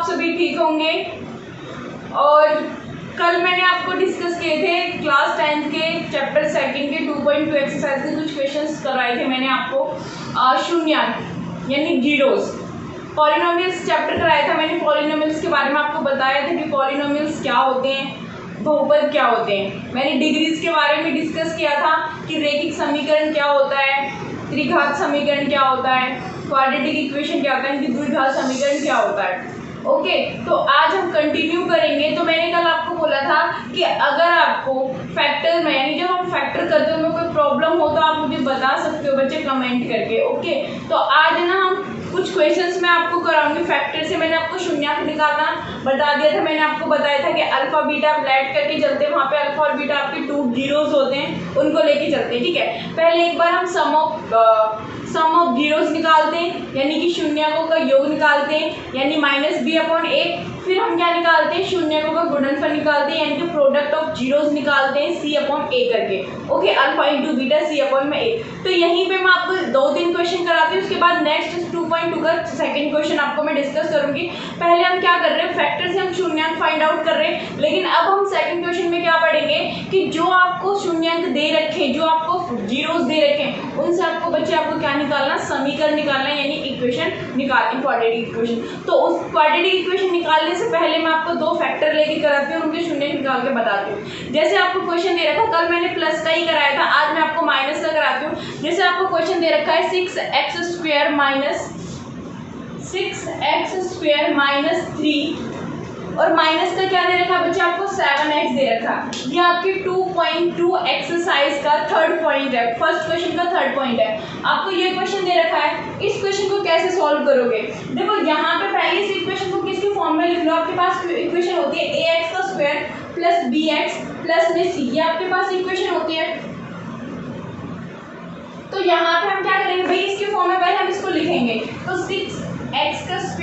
आप सभी ठीक होंगे। और कल मैंने आपको डिस्कस किए थे क्लास 10th के चैप्टर 2 के 2.2 एक्सरसाइज के कुछ क्वेश्चंस कराए थे मैंने आपको। शून्यांक यानी जीरोस, पॉलिनोमियल्स चैप्टर कराया था मैंने। पॉलिनोमियल्स के बारे में आपको बताया था कि पॉलिनोमियल्स क्या होते हैं, बहुपद क्या होते हैं। मैंने डिग्रीज के बारे में डिस्कस किया था कि रैखिक समीकरण क्या होता है, त्रिघात समीकरण क्या होता है, क्वाड्रेटिक इक्वेशन क्या होता है, इनकी द्विघात समीकरण क्या होता है। ओके, तो आज हम कंटिन्यू करेंगे। तो मैंने कल आपको बोला था कि अगर आपको फैक्टर में यानी जब हम फैक्टर करते हो कोई प्रॉब्लम हो तो आप मुझे बता सकते हो बच्चे कमेंट करके। ओके, तो आज ना हम कुछ क्वेश्चंस मैं आपको कराऊंगी फैक्टर से। मैंने आपको शून्यांक निकालना बता दिया था। मैंने आपको बताया था कि अल्फा बीटा आप ऐड करके चलते हैं, वहाँ पे अल्फा और बीटा आपके 2 जीरोस होते हैं, उनको लेके चलते हैं। ठीक है, पहले एक बार हम सम ऑफ जीरोस निकालते हैं यानी कि शून्यकों का योग निकालते हैं यानी -b/a। फिर हम क्या निकालते हैं, शून्यकों का गुणनफल निकालते हैं यानी कि प्रोडक्ट ऑफ जीरोस निकालते हैं c/a करके। Okay, alpha into beta c/a। तो यहीं पे मैं आपको 2-3 क्वेश्चन कराती हूँ, उसके बाद नेक्स्ट 2.2 का सेकंड क्वेश्चन आपको मैं डिस्कस करूंगी। पहले हम क्या कर रहे हैं, फैक्टर से हम शून्यंक फाइंड आउट कर रहे हैं, लेकिन अब हम सेकंड क्वेश्चन में क्या पढ़ेंगे कि जो आपको शून्यंक दे रखे, जो आपको जीरोस दे रखे, उनसे आपको बच्चे आपको क्या निकालना, समीकरण निकालना यानी इक्वेशन निकालनी, क्वाड्रेटिक इक्वेशन। तो उस क्वाड्रेटिक इक्वेशन निकालने से पहले मैं आपको 2 फैक्टर लेके कराती हूँ, उनके शून्यंक निकाल के बताती हूँ। जैसे आपको क्वेश्चन दे रखा था, कल मैंने प्लस का ही कराया था, आज मैं आपको माइनस का कराती हूँ। जैसे आपको क्वेश्चन दे रखा है 6x² माइनस 3 और माइनस का क्या दे रखा है बच्चे, आपको 7x दे रखा। ये आपकी 2.2 एक्सरसाइज का थर्ड पॉइंट है, फर्स्ट क्वेश्चन का थर्ड पॉइंट है। आपको ये क्वेश्चन दे रखा है, इस क्वेश्चन को कैसे सॉल्व करोगे। देखो यहाँ पे पहले इस इक्वेशन को किसकी फॉर्म में लिख लो। आपके पास इक्वेशन होती है ax² प्लस bx प्लस में c, ये आपके पास इक्वेशन होती है। तो यहाँ पे हम क्या करेंगे भाई, इसके फॉर्म में पहले हम इसको लिखेंगे। तो 6x²,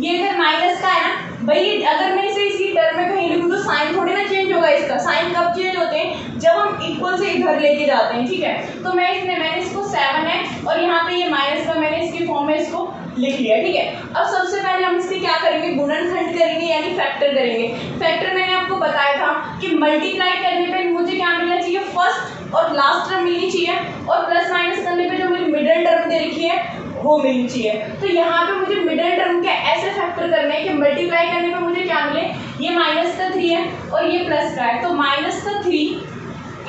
ये अगर माइनस का है ना भाई, अगर मैं इसे इसी टर्म में कहीं लिखूं तो साइन थोड़ी ना चेंज होगा। इसका साइन कब चेंज होते हैं, जब हम इक्वल से इधर लेके जाते हैं। ठीक है, तो मैंने इसको 7x और यहाँ पे ये माइनस का मैंने इसकी फॉर्म में इसको लिख लिया। ठीक है, अब सबसे पहले हम इसके क्या करेंगे, गुणनखंड करेंगे यानी फैक्टर करेंगे। फैक्टर मैंने आपको बताया था कि मल्टीप्लाई करने पे मुझे क्या मिलना चाहिए, फर्स्ट और लास्ट टर्म मिलनी चाहिए, और प्लस माइनस करने पे जो मेरी मिडिल टर्म दे रखी है वो मिलनी चाहिए। तो यहाँ पे मुझे मिडिल टर्म के ऐसे फैक्टर करने हैं कि मल्टीप्लाई करने पे मुझे क्या मिले, ये -3 है और ये प्लस का है, तो -3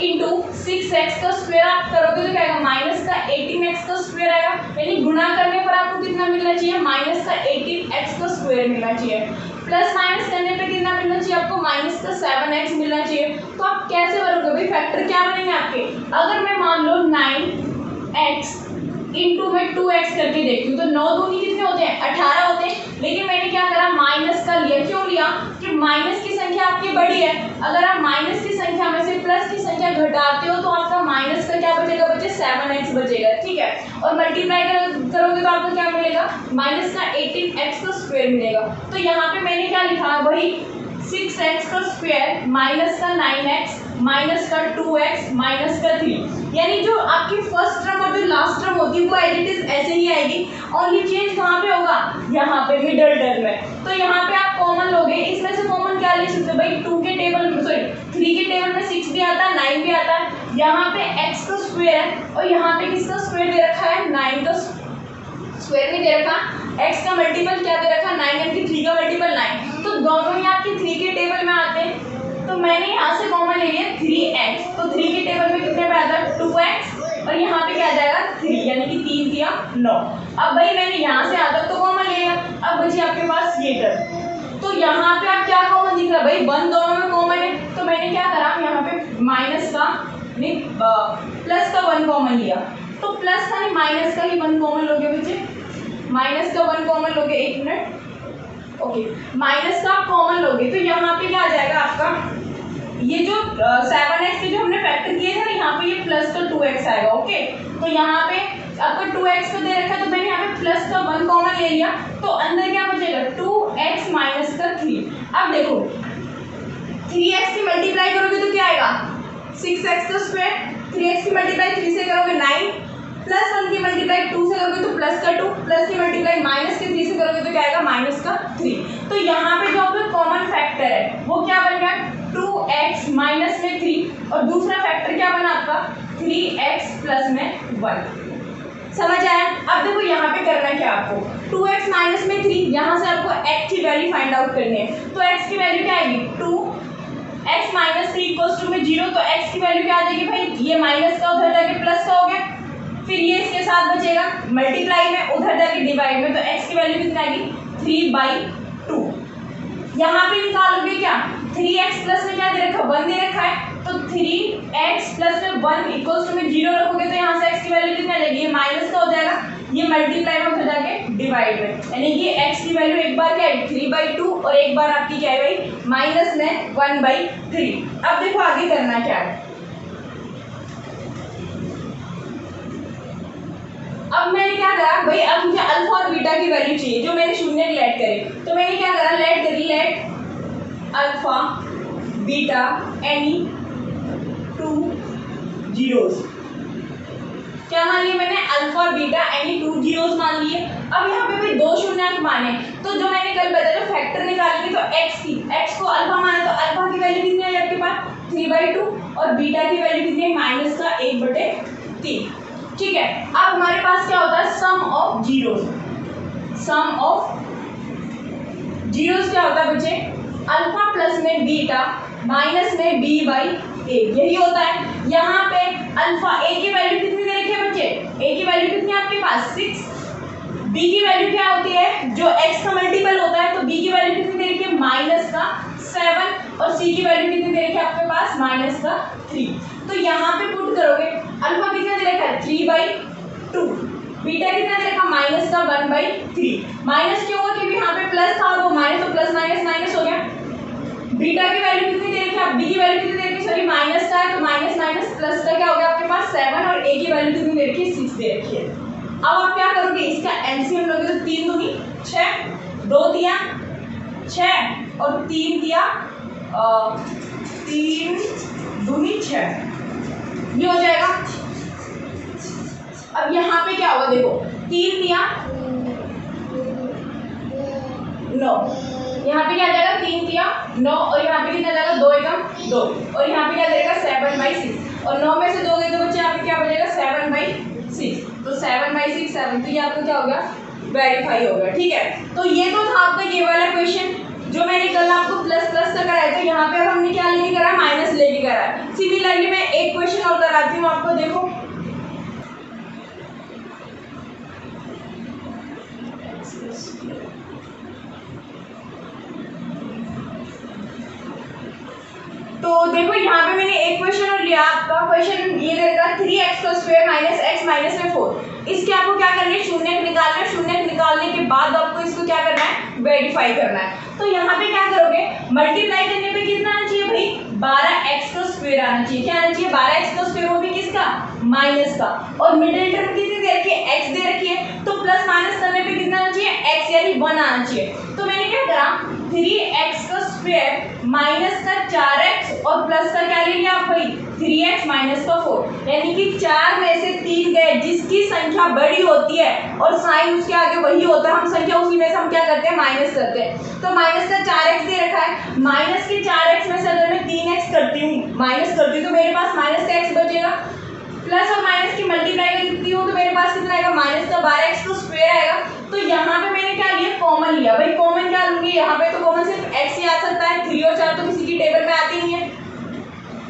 इंटू 6x² आप करोगे तो क्या आएगा, -18x² आएगा। यानी गुणा करने पर आपको कितना मिलना चाहिए, -18x² मिलना चाहिए। प्लस माइनस करने पे कितना मिलना चाहिए आपको, -7x मिलना चाहिए। तो आप कैसे करोगे भाई, फैक्टर क्या बनेंगे आपके। अगर मैं मान लो 9x इंटू में 2x करके देखती हूँ तो 9 दूनी कितने होते हैं, 18 होते हैं। लेकिन मैंने क्या करा, माइनस का लिया। क्यों लिया कि माइनस की संख्या आपकी बड़ी है। अगर आप माइनस की संख्या में से प्लस की संख्या घटाते हो तो आपका माइनस का क्या बचेगा बच्चे, 7x बचेगा। ठीक है, और मल्टीप्लाई करोगे तो आपको क्या मिलेगा, -18x² मिलेगा। तो यहाँ पे मैंने क्या लिखा, वही 6x² माइनस का 9x माइनस का 2x माइनस का 3। यानी जो आपकी फर्स्ट टर्म और जो लास्ट टर्म होती है वो एज इट इज ऐसे ही आएगी। ओनली चेंज कहाँ पे होगा, यहाँ पे मिडिल टर्म में। तो यहाँ पे आप कॉमन लोगे, इसमें से कॉमन क्या ले सकते हो भाई, 2 के टेबल में 3 के टेबल में 6 भी आता है, 9 भी आता है। यहाँ पे x का स्क्वायर है और यहाँ पे किसका स्क्वायर दे रखा है, 9 का स्क्वायर नहीं दे रखा। x का मल्टीपल क्या दे रखा, 9 यानी कि 3 का मल्टीपल 9। तो दोनों ही आपके 3 के टेबल में आते हैं। तो मैंने यहाँ से कॉमन ले लिया 3x, तो 3 के टेबल में कितने पे आता है, 2x और यहाँ पे क्या आ जाएगा 3, यानी कि 3 दिया 9। अब भाई मैंने यहाँ से आता तो कॉमन ले लिया। अब बची आपके पास ये टर्म, तो यहाँ पे आप क्या कॉमन दिख रहा है भाई, 1 दोनों में कॉमन है। तो मैंने क्या करा, यहाँ पे माइनस का नहीं प्लस का 1 कॉमन लिया। तो प्लस का नहीं माइनस का ही 1 कॉमन लोगे बच्चे, माइनस का 1 कॉमन लोगे, 1 मिनट। ओके, माइनस का आप कॉमन लोगे तो यहाँ पे क्या आ जाएगा आपका, ये जो 7x के जो हमने फैक्टर किए थे ना, यहाँ पे ये प्लस का 2x आएगा। ओके, तो यहाँ पे आपका 2x को दे रखा है तो मैंने यहाँ पे प्लस का 1 कॉमन ले लिया। तो अंदर क्या बचेगा, 2x माइनस का 3। अब देखो 3x की मल्टीप्लाई करोगे तो क्या आएगा, 6x²। 3x की मल्टीप्लाई 3 से करोगे 9, प्लस 1 की मल्टीप्लाई 2 से करोगे तो प्लस का 2, प्लस की मल्टीप्लाई माइनस के 3 से करोगे तो क्या आएगा, -3। तो यहाँ और दूसरा फैक्टर क्या बना आपका 3x प्लस में 1। समझ आया? अब देखो यहाँ पे करना क्या आपको, 2x माइनस में 3, यहाँ से आपको x की वैल्यू फाइंड आउट करनी है। तो x की वैल्यू क्या आएगी 2x माइनस 3 इक्वल्स टू में 0। तो x की वैल्यू क्या आ जाएगी भाई, ये माइनस का उधर जाके प्लस का हो गया, फिर ये इसके साथ बचेगा मल्टीप्लाई में, उधर जाके डिवाइड में, तो x की वैल्यू कितनी आएगी 3/2। यहाँ पे निकालोगे क्या, 3x प्लस में क्या दे रखा 1 दे रखा है, तो 3x प्लस में 1 इक्वल्स टू में 0 रखोगे तो यहाँ से x की वैल्यू कितनी आ जाएगी, ये माइनस का हो जाएगा, ये मल्टीप्लाई में उधर जाके डिवाइड में, यानी कि x की वैल्यू एक बार क्या है 3/2 और एक बार आपकी क्या है भाई माइनस में 1/3। अब देखो आगे करना क्या है। अब मैंने क्या करा भाई, अब मुझे अल्फा और बीटा की वैल्यू चाहिए जो मैंने शून्य लेट करे, तो मैंने क्या करा लेट करी, let alpha beta any 2 zeros. क्या मान लिया मैंने, अल्फा बीटा एनी 2 जीरोस मान लिए। अब यहाँ पे भी दो शून्यंक माने, तो जो मैंने कल बताया जो फैक्टर निकालेंगे तो x को अल्फा माने, तो अल्फा की वैल्यू कितनी है आपके पास 3/2 और बीटा की वैल्यू कितनी है माइनस का 1/3। ठीक है, अब हमारे पास क्या होता है sum of zeros. Sum of zeros क्या होता है बच्चे, अल्फा प्लस में बीटा माइनस में b/a, यही होता है। यहाँ पे अल्फा a की वैल्यू कितनी दे रखी है बच्चे, a की वैल्यू कितनी है आपके पास 6, b की वैल्यू क्या होती है जो x का मल्टीपल होता है, तो b की वैल्यू कितनी दे रखी है माइनस का 7 और c की वैल्यू कितनी दे रखी है आपके पास माइनस का 3। तो यहाँ पे पुट करोगे अल्फा कितना दे रखा है 3/2, बीटा कितना दे रखा माइनस का 1/3। माइनस क्यों हुआ, क्योंकि यहाँ पे प्लस था और वो माइनस, तो प्लस माइनस माइनस हो गया। बीटा की वैल्यू कितनी दे रखी है, बी की वैल्यू कितनी दे रखी है, सॉरी माइनस का है, तो माइनस माइनस प्लस का क्या हो गया आपके पास 7 और a की वैल्यू कितनी दे रखी है 6 दे रखी है। अब आप क्या करोगे, इसका एलसीएम लोगे तो 3 दूनी 6, 2 दिया 6 और 3 दिया 3 दूनी 6, ये हो जाएगा। अब यहाँ पे क्या होगा देखो, 3 दिया 9, यहाँ पे क्या आ जाएगा 3 दिया 9 और यहाँ पे कितना आ जाएगा 2 एकम 2 और यहाँ पे क्या देगा 7/6 और 9 में से 2 गए तो बच्चे यहाँ पे क्या बचेगा 7/6, तो 7/6 7, तो ये आपको क्या हो गया वेरीफाई हो गया। ठीक है, तो ये तो था आपका ये वाला क्वेश्चन जो मैंने कल आपको प्लस प्लस का कराया था, यहाँ पे अब हमने क्या लेके करा माइनस लेके करा। सिमिलरली मैं एक क्वेश्चन और कराती हूँ आपको, देखो तो देखो यहाँ पे मैंने एक क्वेश्चन और लिया, आपका क्वेश्चन ये दे रखा 3x² माइनस x माइनस में 4। इसके आपको क्या करना है शून्य निकालना है, शून्य निकालने के बाद आपको इसको क्या करना है वेरीफाई करना है। तो यहाँ पे क्या करोगे मल्टीप्लाई करने पे कितना आना चाहिए भाई 12x² आना चाहिए। क्या आना चाहिए 12x², वो भी किसका माइनस का, और मिडिल टर्म कितनी दे रखी है x दे रखी है, तो प्लस माइनस करने पे कितना आना चाहिए x यानी 1 आना चाहिए। तो मैंने क्या करा 3x² माइनस का 4x और प्लस का क्या ले लिया आप भाई 3x माइनस का 4, यानी कि 4 में से 3 गए, जिसकी संख्या बड़ी होती है और साइन उसके आगे वही होता है, हम संख्या उसी में से हम क्या करते हैं माइनस करते हैं। तो माइनस का 4x दे रखा है, माइनस के 4x में से अगर मैं 3x करती हूँ माइनस करती हूँ तो मेरे पास माइनस का x बचेगा, प्लस और माइनस की मल्टीप्लाई करती हूँ तो मेरे पास कितना आएगा माइनस का 12x² आएगा। तो यहाँ पे मैंने क्या लिया कॉमन लिया, भाई कॉमन क्या लूंगी, यहाँ पे तो कॉमन सिर्फ x ही आ सकता है, 3 और 4 तो किसी की टेबल में आती नहीं है,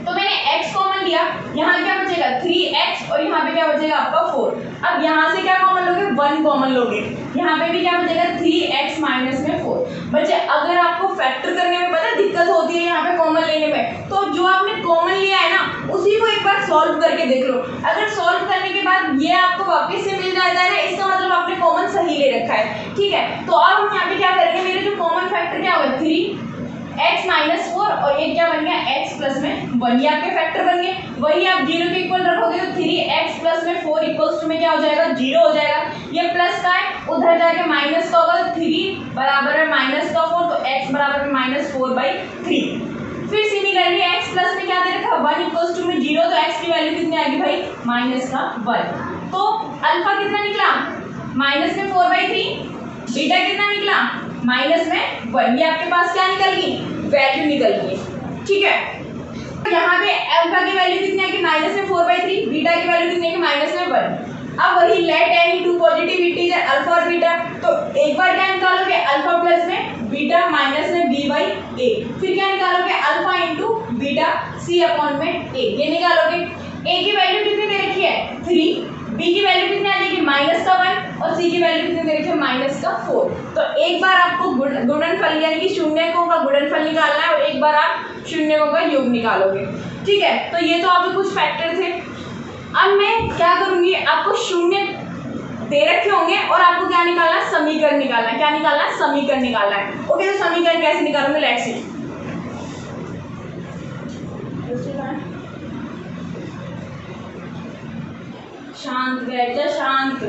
तो मैंने x कॉमन लिया, यहाँ क्या बचेगा 3x और यहाँ पे क्या बचेगा आपका 4। अब यहाँ से क्या कॉमन लोगे 1 कॉमन लोगे, यहाँ पे भी क्या बचेगा 3x माइनस में 4। बच्चे अगर आपको फैक्टर करने में पता दिक्कत होती है यहाँ पे कॉमन लेने में, तो जो आपने कॉमन लिया है ना उसी को एक बार सॉल्व करके देख लो, अगर सॉल्व करने के बाद ये आपको वापस से मिल जाता है ना, इसका मतलब आपने कॉमन सही ले रखा है। ठीक है, तो अब हम यहाँ पे क्या करेंगे, मेरे जो कॉमन फैक्टर क्या होगा 3x माइनस 4 और ये क्या बन गया x प्लस में 1, ये आपके फैक्टर बन गए। वही आप 0 के इक्वल रखोगे तो 3x प्लस में 4 इक्वल्स टू में क्या हो जाएगा 0 हो जाएगा, ये प्लस का है उधर जाके माइनस का होगा, 3 बराबर है माइनस का 4, तो x बराबर है -4/3। फिर सिमिलरली x प्लस में क्या दे रखा 1 इक्वल्स टू में 0, तो x की वैल्यू कितनी आएगी भाई -1। तो अल्फा कितना निकला माइनस में 4/3, बीटा कितना निकला माइनस में 1, ये आपके पास क्या निकल गई वैल्यू निकल गई। ठीक है, यहाँ पे अल्फा की वैल्यू कितनी है कि माइनस में 4/3, बीटा की वैल्यू कितनी है कि माइनस में 1। अब वही लेट एनी टू पॉजिटिविटी है अल्फा और बीटा, तो एक बार क्या निकालोगे अल्फा प्लस में बीटा माइनस में b/a, फिर क्या निकालोगे अल्फा इंटू बीटा c/a, ये निकालोगे। a की वैल्यू कितनी दे रखी है 3, b की वैल्यू कितनी आ जाएगी -1 और c की वैल्यू कितनी दे रखी है -4। तो एक बार आपको गुणनफल यानी कि शून्यकों का गुणनफल निकालना है और एक बार आप शून्यकों का योग निकालोगे। ठीक है, तो ये तो आपके कुछ फैक्टर थे। अब मैं क्या करूंगी, आपको शून्य दे रखे होंगे और आपको क्या निकालना है समीकरण निकालना है। क्या निकालना है समीकरण निकालना है। ओके, तो समीकरण कैसे निकालूंगी लेट्स सी। शांत बैठ जा, शांत।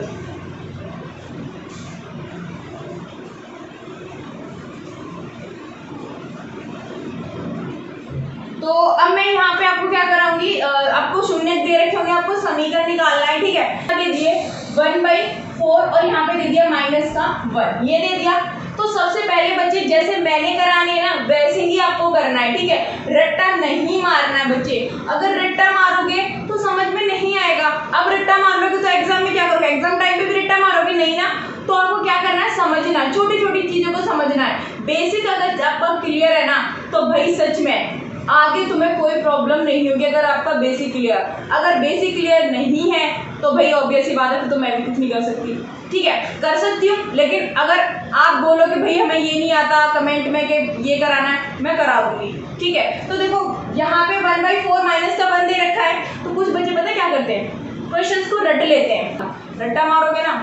तो अब मैं यहाँ पे आपको क्या कराऊंगी, आपको शून्य दे रखे होंगे, आपको समीकरण निकालना है। ठीक है, दे दिए 1/4 और यहाँ पे दे दिया -1, ये दे दिया। तो सबसे पहले बच्चे जैसे मैंने कराने है ना वैसे ही आपको करना है। ठीक है, रट्टा नहीं मारना है बच्चे। अगर रट्टा मारोगे तो समझ में नहीं आएगा। अब रट्टा मार लोगे तो एग्जाम में क्या करोगे, एग्जाम टाइम पे भी रट्टा मारोगे नहीं ना। तो आपको क्या करना है समझना है, छोटी छोटी चीजों को समझना है। बेसिक अगर आपका क्लियर है ना तो भाई सच में आगे तुम्हें कोई प्रॉब्लम नहीं होगी अगर आपका बेसिक क्लियर। अगर बेसिक क्लियर नहीं है तो भाई ऑब्वियस ही बात है, तो मैं भी कुछ नहीं कर सकती। ठीक है, कर सकती हूँ, लेकिन अगर आप बोलोगे भाई हमें ये नहीं आता कमेंट में कि ये कराना है, मैं करा दूंगी। ठीक है, तो देखो यहाँ पे 1/4 माइनस का 1 दे रखा है। तो कुछ बच्चे पता क्या करते हैं, क्वेश्चंस को रट लेते हैं। रट्टा मारोगे ना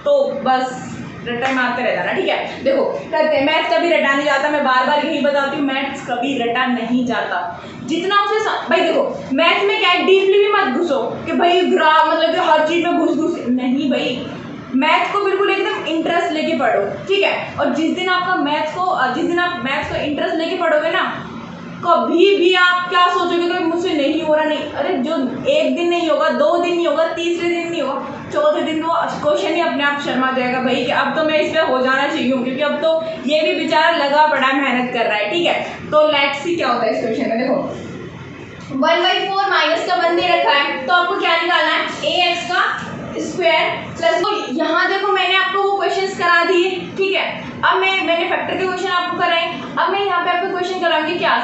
तो बस रट्टा मारते रह जाना। ठीक है, देखो करते हैं, मैथ्स कभी रटा नहीं जाता। मैं बार बार यही बताती हूँ, मैथ्स कभी रटा नहीं जाता। जितना उसे भाई देखो मैथ्स में क्या है, डीपली भी मत घुसो कि भाई ग्राफ मतलब कि हर चीज में घुस नहीं। भाई मैथ को बिल्कुल एकदम इंटरेस्ट लेके पढ़ो। ठीक है, और जिस दिन आप मैथ्स को इंटरेस्ट लेके पढ़ोगे ना, कभी भी आप क्या सोचोगे कि मुझसे नहीं हो रहा, नहीं। अरे जो एक दिन नहीं होगा, 2 दिन नहीं होगा, तीसरे दिन नहीं होगा, चौथे दिन वो क्वेश्चन ही अपने आप शर्मा जाएगा भाई कि अब तो मैं इस पर हो जाना चाहिए, क्योंकि अब तो ये भी बेचारा लगा पड़ा मेहनत कर रहा है। ठीक है, तो लेट्स सी क्या होता है इस क्वेश्चन में। देखो 1/4 माइनस का 1 दे रखा है, तो आपको क्या निकालना है ax का स्क्वायर प्लस। तो यहाँ देखो मैंने आपको वो क्वेश्चंस करा दिए। ठीक है, अब मैंने फैक्टर के क्वेश्चन आपको कराए। अब मैं यहाँ पे आपको क्वेश्चन कराऊंगी, क्या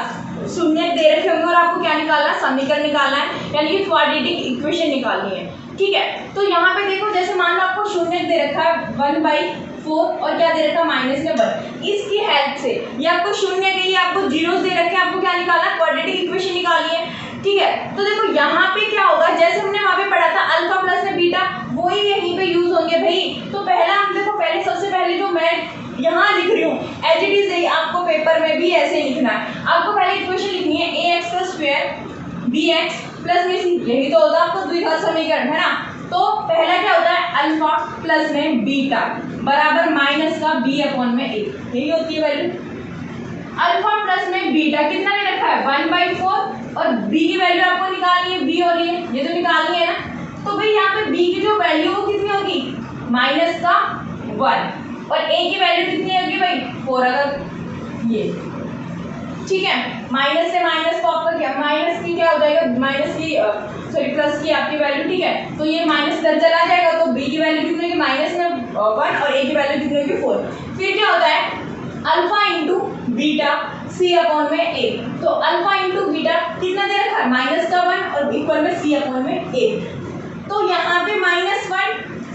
शून्य दे रखे होंगे और आपको क्या निकालना है समीकरण निकालना है, यानी कि क्वाड्रेटिक इक्वेशन निकालनी है। ठीक है, तो यहाँ पे देखो जैसे मान लो आपको शून्य दे रखा है 1/4 और क्या दे रखा है -1, इसकी हेल्प से ये आपको शून्य के लिए आपको जीरोस दे रखे हैं, आपको क्या निकालना है क्वाड्रेटिक इक्वेशन निकालनी है। ठीक है, तो देखो यहाँ पे क्या होगा, जैसे हमने वहाँ पे पढ़ा था अल्फा प्लस में बीटा, वही यहीं पे यूज होंगे भाई। तो पहला हम देखो सबसे पहले जो मैं यहाँ लिख रही हूँ एज इट इज, आपको पेपर में भी ऐसे ही लिखना है। आपको पहले इक्वेशन लिखनी है ax का स्क्वायर bx प्लस में c, यही तो होता है आपको द्विघात समीकरण, है ना। तो पहला क्या होता है अल्फा प्लस में बीटा बराबर माइनस का b/a, यही होती है वैल्यू। अल्फा प्लस में बीटा कितना दे रखा है 1/4 और b की वैल्यू आपको निकालनी है, b और ये तो निकालनी है ना। तो भाई यहाँ पे b की जो वैल्यू वो कितनी होगी -1 और a की वैल्यू कितनी होगी भाई 4। अगर ये ठीक है, माइनस से माइनस को आपका क्या माइनस की क्या हो जाएगा, माइनस की सॉरी प्लस की आपकी वैल्यू। ठीक है, तो ये माइनस इधर चला जाएगा, तो b की वैल्यू कितनी होगी -1 और a की वैल्यू कितनी होगी 4। फिर क्या होता है अल्फा इंटू बीटा c/a। तो अल्फा इंटू बीटा कितना दे रखा है -1 और इक्वल में c/a। तो यहाँ पे -1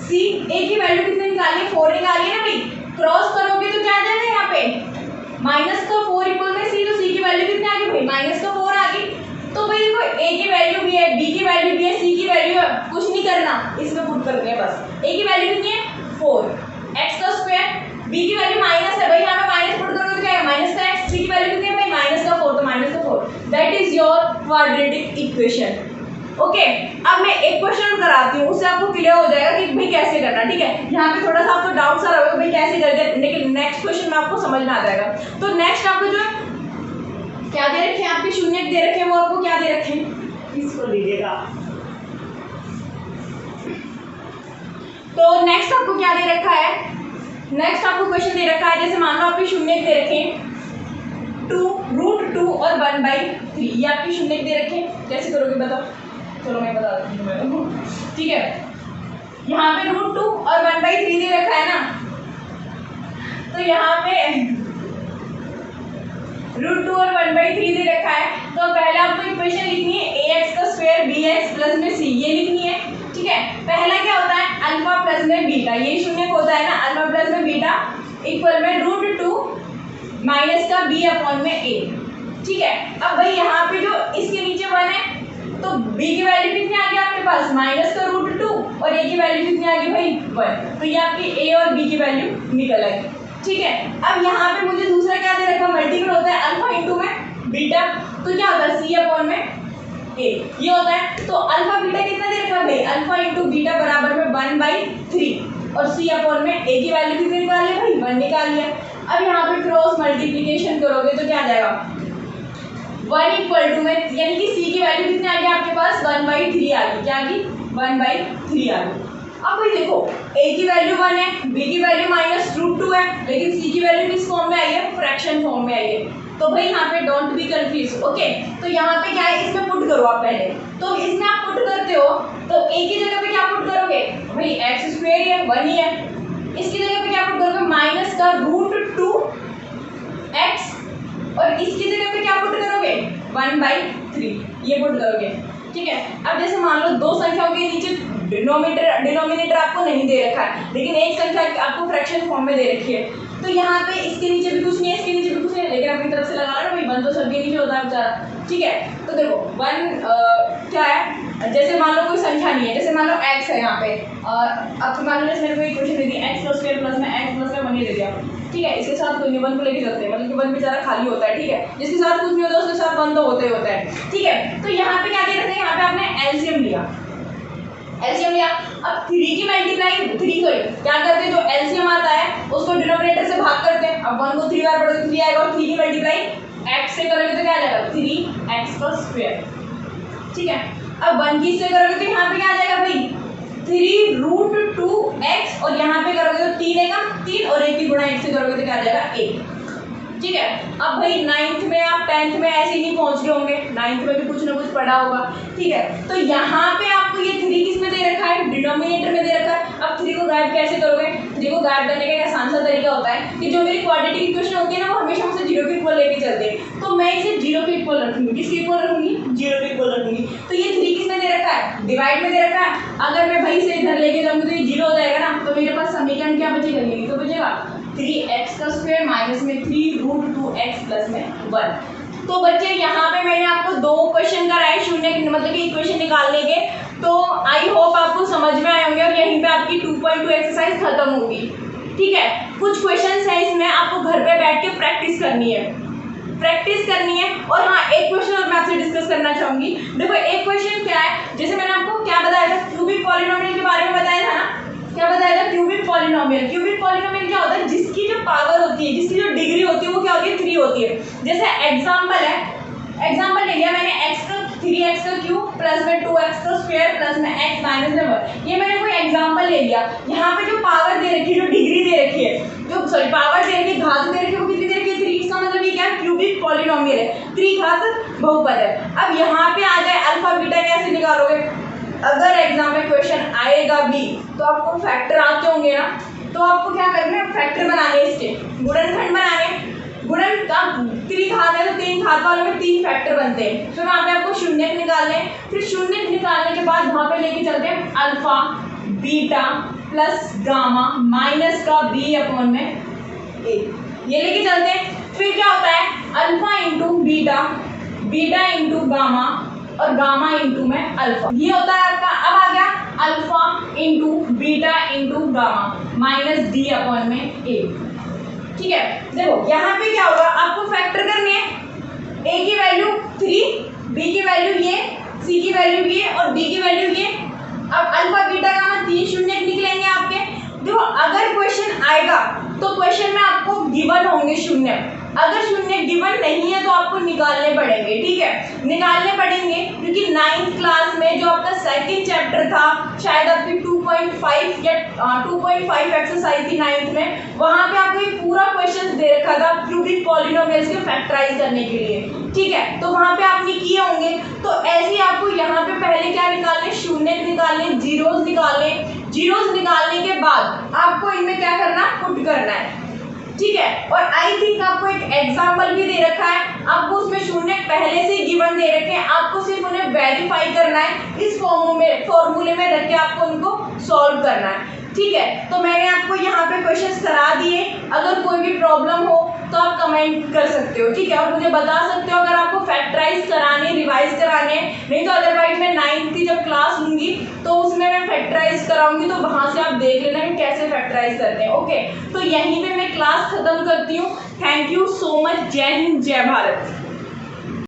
c, a की वैल्यू कितनी निकाली 4 निकाली है ना भाई। क्रॉस करोगे तो क्या आ जाएगा यहाँ पे -4 इक्वल में c, तो c की वैल्यू कितनी आ गई भाई -4 आ गई। तो भाई देखो a की वैल्यू भी है, b की वैल्यू भी है, c की वैल्यू है, कुछ नहीं करना, इसमें पुट कर दिया बस। a की वैल्यू कितनी है 4, x का स्क्वायर, b की वैल्यू माइनस है भाई, यहाँ पे माइनस पुट करोगे तो क्या है -x, c की वैल्यू कितनी है भाई -4, तो -4 that is your quadratic equation. Okay, अब मैं एक क्वेश्चन कराती हूँ, उससे आपको क्लियर हो जाएगा कि भाई कैसे करना। ठीक है, यहाँ पे थोड़ा सा आपको डाउट सा रहेगा भाई कैसे करते, लेकिन नेक्स्ट क्वेश्चन में आपको समझ में आ जाएगा। तो नेक्स्ट आपको जो क्या दे रखे हैं, आपके शून्य दे रखे हैं, वो आपको क्या दे रखे हैं, इसको लीजिएगा। तो नेक्स्ट आपको क्या दे रखा है, नेक्स्ट आपको क्वेश्चन दे रखा है, जैसे मान लो आपके शून्य दे रखे हैं 2√2 और 1/3। ये आपकी शून्य दे रखे, कैसे करोगे बताओ? चलो मैं बता देती हूँ तुम्हें, ठीक है। यहाँ पे √2 और 1/3 दे रखा है ना, तो यहाँ पे √2 और 1/3 दे रखा है, तो पहले आपको इक्वेशन लिखनी है ax² bx प्लस में c, ये लिखनी है, ठीक है। पहला क्या होता है? अल्फा प्लस में बीटा, ये शून्य होता है ना, अल्फा प्लस में बीटा इक्वल में √2 माइनस का b अपॉन में a, ठीक है। अब भाई यहाँ पे जो इसके नीचे 1 है, तो b की वैल्यू कितनी आ गई आपके पास? माइनस का √2 और a की वैल्यू कितनी आ गई भाई? 1, तो ये आपकी a और b की वैल्यू निकल आई, ठीक है। अब यहाँ पे मुझे दूसरा क्या दे रखा? मल्टीपल होता है अल्फा इंटू में बीटा, तो क्या होता है? c अपॉन में a, ये होता है। तो अल्फा बीटा कितना दे रखा भाई? अल्फा इंटू बीटा बराबर में 1/3 और c अपॉन में a की वैल्यू कितनी निकाल लिया भाई? 1 निकाल लिया। अब यहाँ पे क्रॉस मल्टीप्लीकेशन करोगे तो क्या आ जाएगा? 1 इक्वल टू में, यानी कि c की वैल्यू कितनी आ गई आपके पास? 1/3 आ गई, क्या आ गई? 1/3 आ गई। अब भाई देखो, a की वैल्यू 1 है, b की वैल्यू -√2 है, लेकिन c की वैल्यू किस फॉर्म में आई है? फ्रैक्शन फॉर्म में आई है। तो भाई यहाँ पे डोंट बी कंफ्यूज, ओके। तो यहाँ पे क्या है, इसमें पुट करो आप पहले, तो इसमें आप पुट करते हो तो a की जगह पे क्या पुट करोगे भाई? x² है, 1 ही है। इसकी जगह पे क्या पुट करोगे? माइनस का √2x, और इसकी जगह पे क्या पुट करोगे? 1/3, ये पुट करोगे, ठीक है। अब जैसे मान लो दो संख्याओं के नीचे डिनोमिनेटर आपको नहीं दे रखा है, लेकिन एक संख्या आपको फ्रैक्शन फॉर्म में दे रखी है, तो यहाँ पे इसके नीचे भी कुछ नहीं है, इसके नीचे भी कुछ नहीं है, लेकिन अपनी तरफ से लगा लो भाई, 1 तो सबके नीचे होता है बेचारा, ठीक है। तो देखो 1 क्या है, जैसे मान लो कोई संख्या नहीं है, जैसे मान लो x है यहाँ पे, अब मान लो जैसे मेरे को इक्वेशन दे दी x² प्लस में x प्लस में 1 ही दे दिया, ठीक है। इसके साथ कोई नहीं, 1 को लेके चलते हैं, मतलब कि 1 बेचारा खाली होता है, ठीक है। जिसके साथ कुछ नहीं होता उसके साथ 1 तो होता ही होता है, ठीक है। तो यहाँ पे क्या दे रखते हैं? यहाँ पे आपने एलसीएम लिया, अब 3 की मल्टीप्लाई 3 को क्या करते हैं? जो एलसीएम आता है उसको डिनोमिनेटर से भाग करते हैं। अब 1 को 3 बार पढ़ोगे तो 3 आएगा, और 3 की मल्टीप्लाई x से करोगे तो क्या आ जाएगा? 3x², ठीक है। अब 1 की से करोगे तो यहाँ पे क्या आ जाएगा भाई? 3√2x, और यहाँ पे करोगे तो 3 आएगा 3, और 1 की गुणा 1 से करोगे तो क्या आ जाएगा? 1, ठीक है। अब भाई 9th में आप 10th में ऐसे ही नहीं पहुंच रहे होंगे, 9th में भी कुछ ना कुछ पढ़ा होगा, ठीक है। तो यहाँ पे आपको ये 3 किस में दे रखा है? डिनोमिनेटर में दे रखा है। अब 3 को गायब कैसे करोगे? 3 को गायब करने का एक आसान सा तरीका होता है कि जो मेरी क्वाड्रेटिक इक्वेशन होती है ना, वो हमेशा मुझे 0 के इक्वल लेके चलते हैं, तो मैं इसे 0 के इक्वल रखूंगी। किसके इक्वल रखूंगी? 0 के इक्वल रखूंगी। तो ये 3 किस में दे रखा है? डिवाइड में दे रखा है। अगर मैं भाई से इधर लेके जाऊंगी तो ये 0 हो जाएगा ना, तो मेरे पास समीकरण क्या बचेगा? ये तो बचेगा 3x² माइनस में 3√2x प्लस में 1। तो बच्चे यहाँ पे मैंने आपको 2 क्वेश्चन कराए शून्य, मतलब कि इक्वेशन निकालने के, तो आई होप आपको समझ में आए होंगे, और यहीं पे आपकी 2.2 एक्सरसाइज खत्म होगी, ठीक है। कुछ क्वेश्चन है इसमें, आपको घर पे बैठ के प्रैक्टिस करनी है, और हाँ, एक क्वेश्चन और मैं आपसे डिस्कस करना चाहूंगी। देखो एक क्वेश्चन क्या है, जैसे मैंने आपको क्या बताया था? क्यूबिक पॉलिनोमियल के बारे में बताया था ना, क्या बताया था? क्यूबिक पॉलिनोमियल क्या होता है? जिसकी जो पावर होती है, जिसकी जो डिग्री होती है, वो क्या होती है? 3 होती है। जैसे एग्जाम्पल ले लिया मैंने, x³ प्लस में 2x² प्लस में x माइनस में 1, ये मैंने कोई एग्जाम्पल ले लिया। यहाँ पे जो पावर दे रखी है, जो डिग्री दे रखी है, पावर दे रखी है, घात दे रखी है, वो कितनी दे रखी है? 3। इसका मतलब ये क्या है? क्यूबिक पॉलिनोमियल है, 3 घात बहुपद है। अब यहाँ पे आ जाए अल्फा बीटा, कैसे निकालोगे? अगर एग्जाम में क्वेश्चन आएगा भी तो आपको फैक्टर आते होंगे ना, तो आपको क्या करना है? फैक्टर बनाने, इसके गुणनखंड बनाने। गुणन का 3 घात है तो 3 घात वालों में 3 फैक्टर बनते हैं, फिर वहाँ पे आपको शून्य निकालने हैं। फिर शून्य निकालने के बाद वहाँ पे लेके चलते हैं alpha beta plus gamma minus का b अपॉन में a, ये लेके चलते हैं। फिर क्या होता है? Alpha into beta, beta into gamma, और गामा इंटू में अल्फा, ये होता है आपका। अब आ गया alpha into beta into gamma minus d upon में a, ठीक है। देखो यहाँ पे क्या होगा, आपको फैक्टर करने हैं। a की वैल्यू 3, b की वैल्यू ये, c की वैल्यू ये, और d की वैल्यू ये। अब अल्फा बीटा गामा 3 शून्य निकलेंगे आपके। देखो अगर क्वेश्चन आएगा तो क्वेश्चन में आपको गिवन होंगे शून्य, अगर शून्य गिवन नहीं है तो आपको निकालने पड़ेंगे, ठीक है, निकालने पड़ेंगे क्योंकि 9th क्लास में जो आपका सेकंड चैप्टर था, शायद आपकी 2.5 या 2.5 एक्सरसाइज थी 9th में, वहां पे आपको एक पूरा क्वेश्चन दे रखा था क्यूबिक पॉलिनोमियल्स के फैक्टराइज करने के लिए, ठीक है, तो वहां पे आपने किए होंगे। तो ऐसे ही आपको यहाँ पे पहले क्या निकालने, शून्य निकालने, जीरोस निकालने, जीरोस निकालने के बाद आपको इनमें क्या करना, पुट करना है, ठीक है। और आई थिंक आपको एक एग्जाम्पल भी दे रखा है, आपको उसमें शून्य पहले से गिवन दे रखे हैं, आपको सिर्फ उन्हें वेरीफाई करना है, इस फॉर्मूले में रख के आपको उनको सॉल्व करना है, ठीक है। तो मैंने आपको यहाँ पे क्वेश्चंस करा दिए, अगर कोई भी प्रॉब्लम हो तो आप कमेंट कर सकते हो, ठीक है, और मुझे बता सकते हो अगर आपको फैक्टराइज कराने, रिवाइज कराने, नहीं तो अदरवाइज मैं 9th की जब क्लास लूंगी तो उसमें मैं फैक्टराइज कराऊंगी, तो वहां से आप देख लेना कि कैसे फैक्टराइज करते हैं, ओके। तो यहीं पे मैं क्लास खत्म करती हूँ। Thank you so much. जय हिंद, जय भारत।